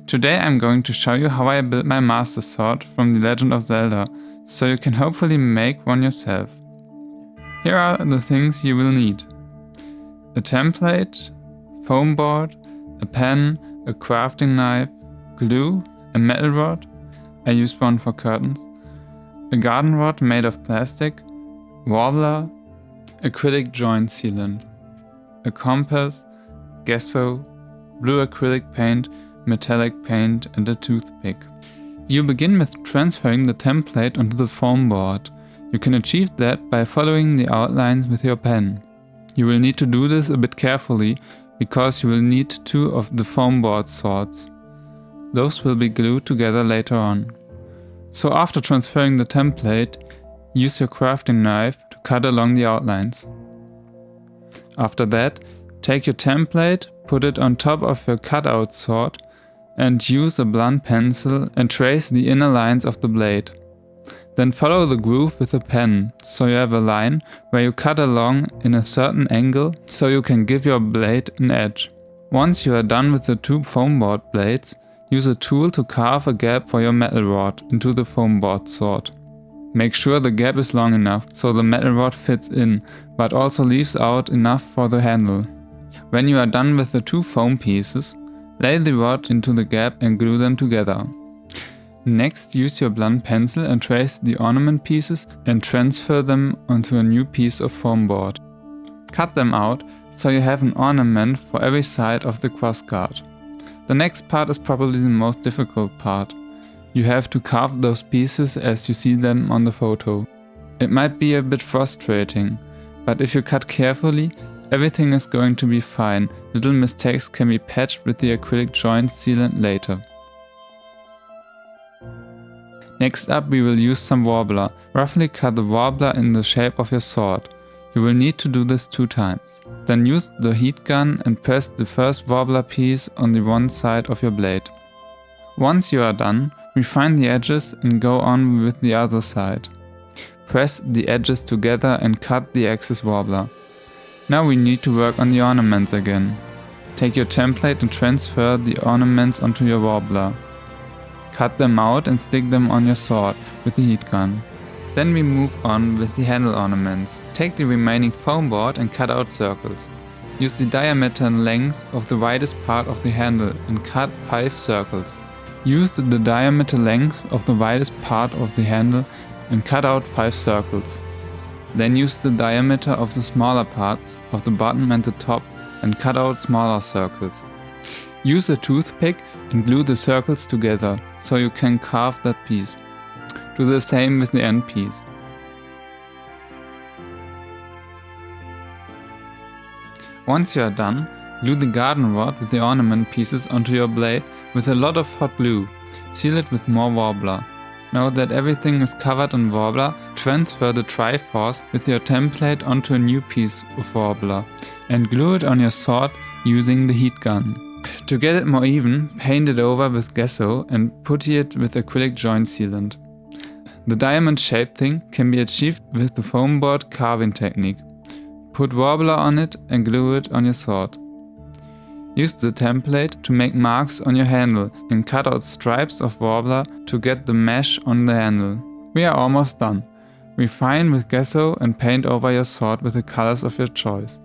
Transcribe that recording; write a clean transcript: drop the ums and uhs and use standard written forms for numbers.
Today I'm going to show you how I built my Master Sword from The Legend of Zelda, so you can hopefully make one yourself. Here are the things you will need: a template, foam board, a pen, a crafting knife, glue, a metal rod, I used one for curtains, a garden rod made of plastic, warbler, acrylic joint sealant, a compass, gesso, blue acrylic paint, metallic paint and a toothpick. You begin with transferring the template onto the foam board. You can achieve that by following the outlines with your pen. You will need to do this a bit carefully because you will need two of the foam board swords. Those will be glued together later on. So after transferring the template, use your crafting knife to cut along the outlines. After that, take your template, put it on top of your cutout sword and use a blunt pencil and trace the inner lines of the blade. Then follow the groove with a pen, so you have a line where you cut along in a certain angle so you can give your blade an edge. Once you are done with the two foam board blades, use a tool to carve a gap for your metal rod into the foam board sword. Make sure the gap is long enough so the metal rod fits in, but also leaves out enough for the handle. When you are done with the two foam pieces, lay the rod into the gap and glue them together. Next, use your blunt pencil and trace the ornament pieces and transfer them onto a new piece of foam board. Cut them out so you have an ornament for every side of the crossguard. The next part is probably the most difficult part. You have to carve those pieces as you see them on the photo. It might be a bit frustrating, but if you cut carefully, everything is going to be fine. Little mistakes can be patched with the acrylic joint sealant later. Next up, we will use some warbler. Roughly cut the warbler in the shape of your sword. You will need to do this 2 times. Then use the heat gun and press the first warbler piece on the one side of your blade. Once you are done, refine the edges and go on with the other side. Press the edges together and cut the excess warbler. Now we need to work on the ornaments again. Take your template and transfer the ornaments onto your warbler. Cut them out and stick them on your sword with the heat gun. Then we move on with the handle ornaments. Take the remaining foam board and cut out circles. Use the diameter and length of the widest part of the handle and cut 5 circles. Use the diameter length of the widest part of the handle and cut out 5 circles. Then use the diameter of the smaller parts of the bottom and the top and cut out smaller circles. Use a toothpick and glue the circles together so you can carve that piece. Do the same with the end piece. Once you are done, glue the garden rod with the ornament pieces onto your blade with a lot of hot glue. Seal it with more warbler. Now that everything is covered in warbler, transfer the Triforce with your template onto a new piece of warbler and glue it on your sword using the heat gun. To get it more even, paint it over with gesso and putty it with acrylic joint sealant. The diamond shaped thing can be achieved with the foam board carving technique. Put warbler on it and glue it on your sword. Use the template to make marks on your handle and cut out stripes of warbler to get the mesh on the handle. We are almost done. Refine with gesso and paint over your sword with the colors of your choice.